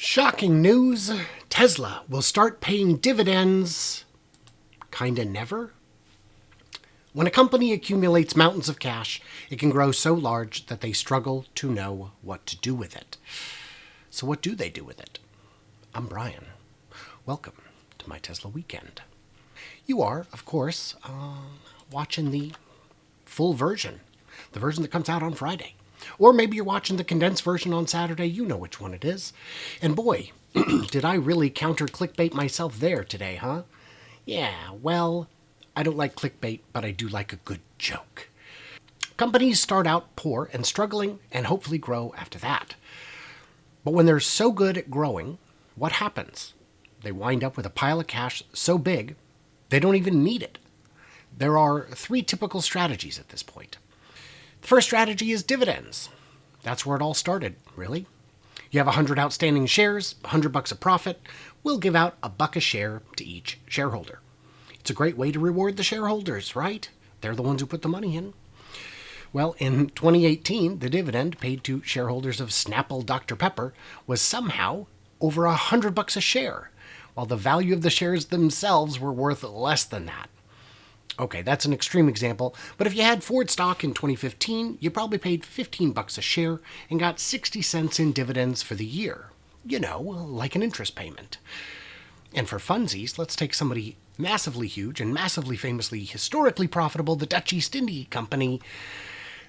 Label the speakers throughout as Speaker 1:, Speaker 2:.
Speaker 1: Shocking news, Tesla will start paying dividends kinda never. When a company accumulates mountains of cash, it can grow so large that they struggle to know what to do with it. So what do they do with it? I'm Brian. Welcome to my Tesla weekend. You are, of course, watching the full version, the version that comes out on Friday. Or maybe you're watching the condensed version on Saturday. You know which one it is. And boy, did I really counter clickbait myself there today, huh? Yeah, well, I don't like clickbait, but I do like a good joke. Companies start out poor and struggling and hopefully grow after that. But when they're so good at growing, what happens? They wind up with a pile of cash so big, they don't even need it. There are three typical strategies at this point. The first strategy is dividends. That's where it all started, really. You have 100 outstanding shares, $100 a profit. We'll give out $1 a share to each shareholder. It's a great way to reward the shareholders, right? They're the ones who put the money in. Well, in 2018, the dividend paid to shareholders of Snapple Dr. Pepper was somehow over $100 a share, while the value of the shares themselves were worth less than that. Okay, that's an extreme example, but if you had Ford stock in 2015, you probably paid $15 a share and got 60 cents in dividends for the year. You know, like an interest payment. And for funsies, let's take somebody massively huge and massively famously historically profitable, the Dutch East India Company.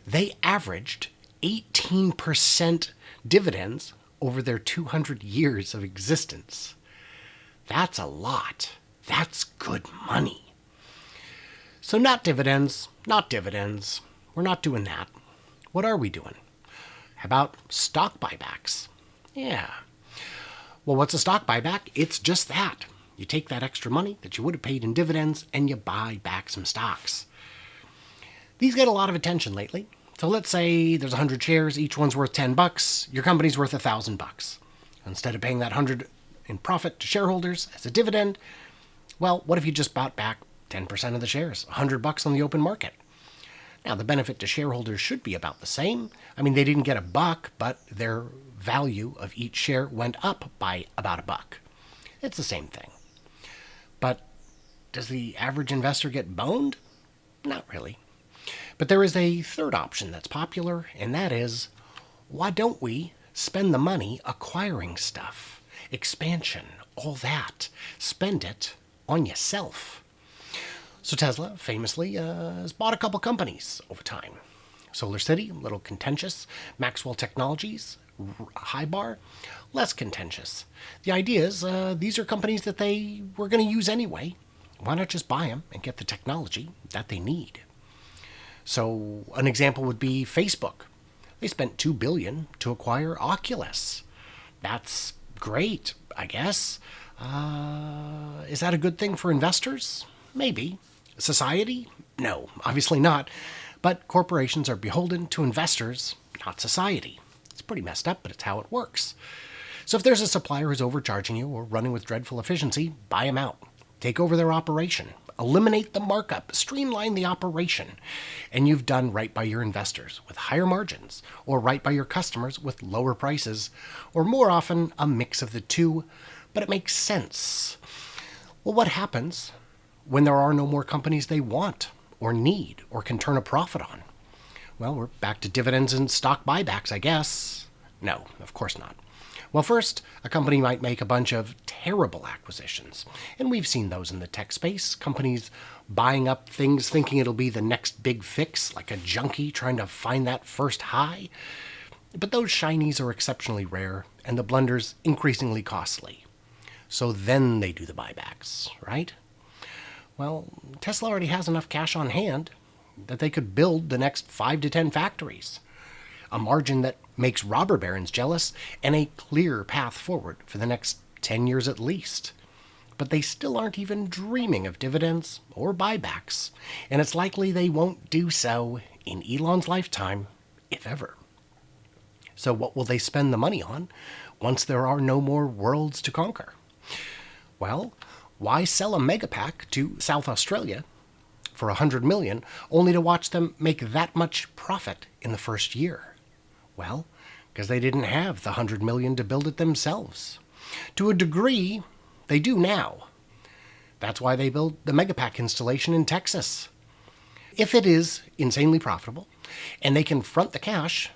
Speaker 1: They averaged 18% dividends over their 200 years of existence. That's a lot. That's good money. So not dividends. We're not doing that. What are we doing? How about stock buybacks? Yeah. Well, what's a stock buyback? It's just that. You take that extra money that you would have paid in dividends and you buy back some stocks. These get a lot of attention lately. So let's say there's 100 shares, each one's worth $10. Your company's worth $1,000. Instead of paying that 100 in profit to shareholders as a dividend, well, what if you just bought back 10% of the shares, $100 on the open market? Now, the benefit to shareholders should be about the same. I mean, they didn't get $1, but their value of each share went up by about $1. It's the same thing. But does the average investor get boned? Not really. But there is a third option that's popular, and that is, why don't we spend the money acquiring stuff, expansion, all that? Spend it on yourself. So Tesla famously has bought a couple companies over time. Solar City, a little contentious. Maxwell Technologies, high bar, less contentious. The idea is these are companies that they were going to use anyway. Why not just buy them and get the technology that they need? So an example would be Facebook. They spent $2 billion to acquire Oculus. That's great, I guess. Is that a good thing for investors? Maybe. Society? No, obviously not. But corporations are beholden to investors, not society. It's pretty messed up, but it's how it works. So if there's a supplier who's overcharging you or running with dreadful efficiency, buy them out. Take over their operation. Eliminate the markup. Streamline the operation. And you've done right by your investors with higher margins, or right by your customers with lower prices, or more often a mix of the two, but it makes sense. Well, what happens when there are no more companies they want or need or can turn a profit on? Well, we're back to dividends and stock buybacks, I guess. No, of course not. Well, first, a company might make a bunch of terrible acquisitions. And we've seen those in the tech space. Companies buying up things thinking it'll be the next big fix, like a junky trying to find that first high. But those shinies are exceptionally rare and the blunders increasingly costly. So then they do the buybacks, right? Well, Tesla already has enough cash on hand that they could build the next 5 to 10 factories. A margin that makes robber barons jealous and a clear path forward for the next 10 years at least. But they still aren't even dreaming of dividends or buybacks, and it's likely they won't do so in Elon's lifetime, if ever. So what will they spend the money on once there are no more worlds to conquer? Well, why sell a megapack to South Australia for $100 million only to watch them make that much profit in the first year? Well, because they didn't have the $100 million to build it themselves. To a degree, they do now. That's why they build the Megapack installation in Texas. If it is insanely profitable and they can front the cash,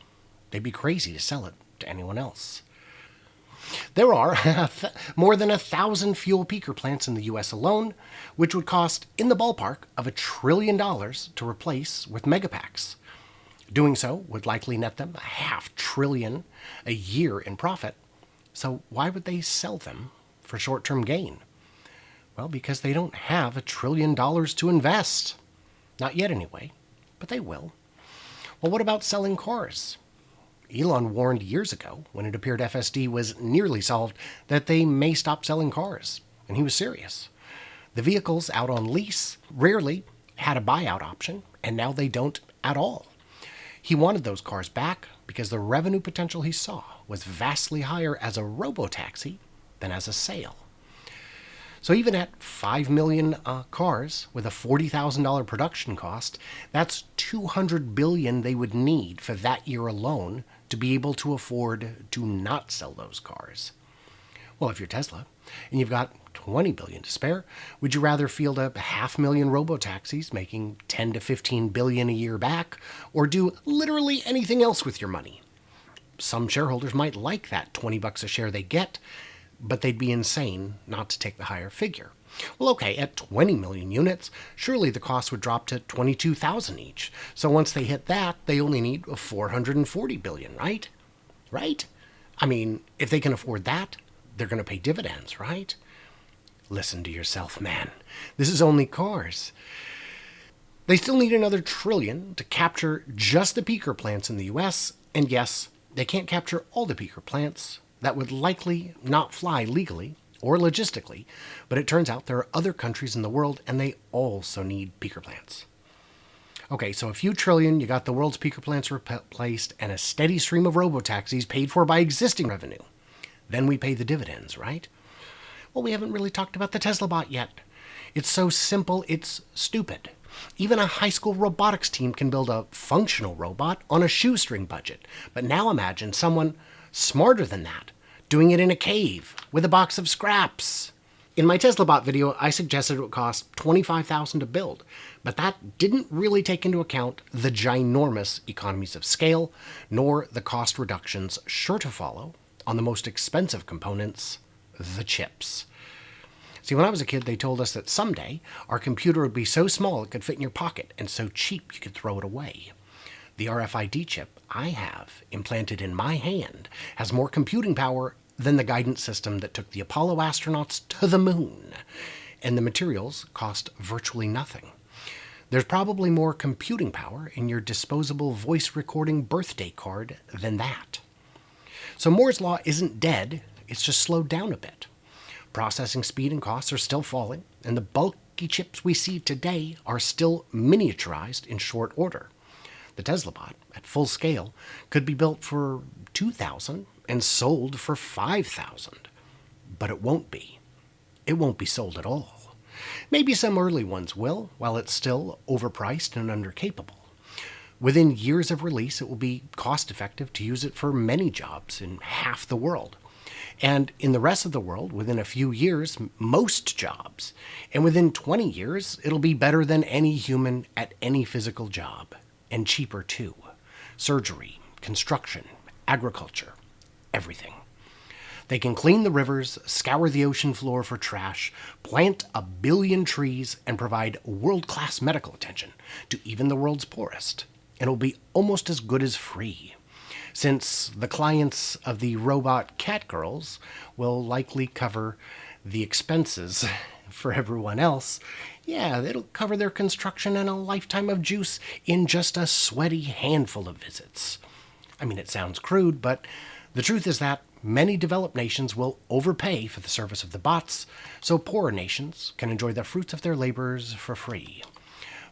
Speaker 1: they'd be crazy to sell it to anyone else. There are more than 1,000 fuel peaker plants in the US alone, which would cost in the ballpark of $1 trillion to replace with Megapacks. Doing so would likely net them $500 billion a year in profit. So why would they sell them for short-term gain? Well, because they don't have $1 trillion to invest. Not yet anyway, but they will. Well, what about selling cars? Elon warned years ago, when it appeared FSD was nearly solved, that they may stop selling cars, and he was serious. The vehicles out on lease rarely had a buyout option, and now they don't at all. He wanted those cars back because the revenue potential he saw was vastly higher as a robotaxi than as a sale. So even at 5 million cars with a $40,000 production cost, that's $200 billion they would need for that year alone to be able to afford to not sell those cars. Well, if you're Tesla and you've got $20 billion to spare, would you rather field up 500,000 robotaxis making $10 to $15 billion a year back, or do literally anything else with your money? Some shareholders might like that $20 a share they get, but they'd be insane not to take the higher figure. Well, okay, at 20 million units, surely the cost would drop to 22,000 each. So once they hit that, they only need 440 billion, right? Right? I mean, if they can afford that, they're going to pay dividends, right? Listen to yourself, man. This is only cars. They still need another $1 trillion to capture just the peaker plants in the US, and yes, they can't capture all the peaker plants. That would likely not fly legally or logistically, but it turns out there are other countries in the world and they also need peaker plants. Okay, so a few trillion, you got the world's peaker plants replaced and a steady stream of robotaxis paid for by existing revenue. Then we pay the dividends, right? Well, we haven't really talked about the Teslabot yet. It's so simple, it's stupid. Even a high school robotics team can build a functional robot on a shoestring budget. But now imagine someone smarter than that, doing it in a cave with a box of scraps. In my Teslabot video, I suggested it would cost $25,000 to build, but that didn't really take into account the ginormous economies of scale, nor the cost reductions sure to follow on the most expensive components, the chips. See, when I was a kid, they told us that someday our computer would be so small it could fit in your pocket and so cheap you could throw it away. The RFID chip I have implanted in my hand has more computing power than the guidance system that took the Apollo astronauts to the moon, and the materials cost virtually nothing. There's probably more computing power in your disposable voice recording birthday card than that. So Moore's Law isn't dead, it's just slowed down a bit. Processing speed and costs are still falling, and the bulky chips we see today are still miniaturized in short order. The Teslabot, at full scale, could be built for $2,000 and sold for $5,000. But it won't be. It won't be sold at all. Maybe some early ones will, while it's still overpriced and undercapable. Within years of release, it will be cost-effective to use it for many jobs in half the world. And in the rest of the world, within a few years, most jobs. And within 20 years, it'll be better than any human at any physical job. And cheaper too. Surgery, construction, agriculture, everything. They can clean the rivers, scour the ocean floor for trash, plant 1 billion trees, and provide world-class medical attention to even the world's poorest. And it'll be almost as good as free, since the clients of the robot cat girls will likely cover the expenses for everyone else. Yeah, it'll cover their construction and a lifetime of juice in just a sweaty handful of visits. I mean, it sounds crude, but the truth is that many developed nations will overpay for the service of the bots, so poorer nations can enjoy the fruits of their labors for free.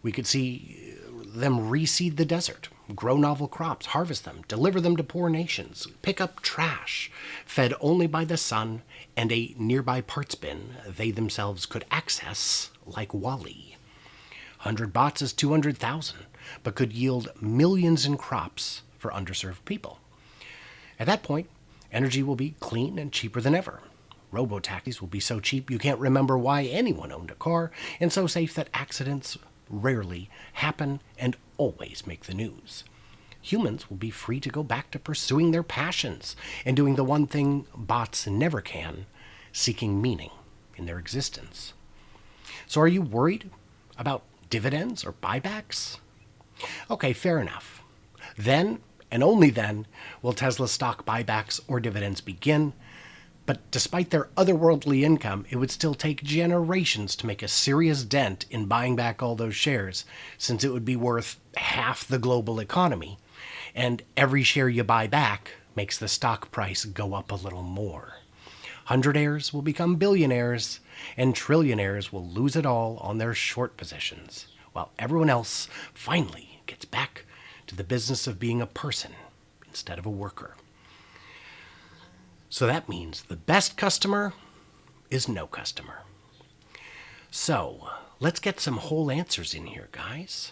Speaker 1: We could see them reseed the desert, grow novel crops, harvest them, deliver them to poor nations, pick up trash, fed only by the sun and a nearby parts bin they themselves could access like WALL-E. 100 bots is 200,000, but could yield millions in crops for underserved people. At that point, energy will be clean and cheaper than ever. Robotaxis will be so cheap you can't remember why anyone owned a car, and so safe that accidents rarely happen and always make the news. Humans will be free to go back to pursuing their passions and doing the one thing bots never can, seeking meaning in their existence. So are you worried about dividends or buybacks? Okay, fair enough. Then, and only then, will Tesla stock buybacks or dividends begin. But despite their otherworldly income, it would still take generations to make a serious dent in buying back all those shares, since it would be worth half the global economy. And every share you buy back makes the stock price go up a little more. Hundredaires will become billionaires, and trillionaires will lose it all on their short positions, while everyone else finally gets back to the business of being a person instead of a worker. So that means the best customer is no customer. So let's get some whole answers in here, guys.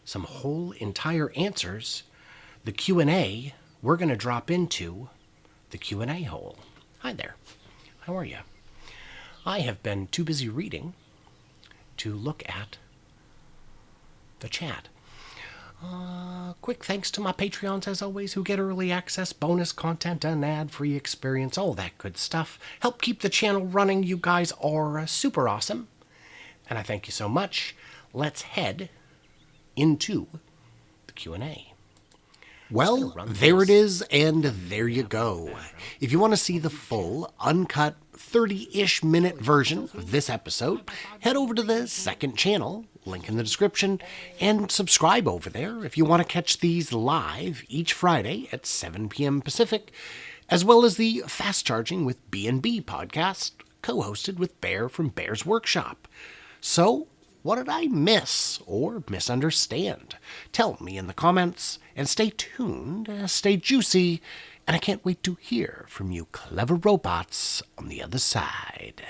Speaker 1: Some whole entire answers. The Q&A, we're going to drop into the Q&A hole. Hi there. How are you? I have been too busy reading to look at the chat. Quick thanks to my Patreons, as always, who get early access, bonus content, an ad-free experience, all that good stuff. Help keep the channel running. You guys are super awesome. And I thank you so much. Let's head into the Q&A. Well, there it is, and there you go. If you want to see the full, uncut, 30-ish minute version of this episode, head over to the second channel, link in the description, and subscribe over there if you want to catch these live each Friday at 7 p.m. Pacific, as well as the Fast Charging with B&B podcast, co-hosted with Bear from Bear's Workshop. So, what did I miss or misunderstand? Tell me in the comments, and stay tuned, stay juicy, and I can't wait to hear from you clever robots on the other side.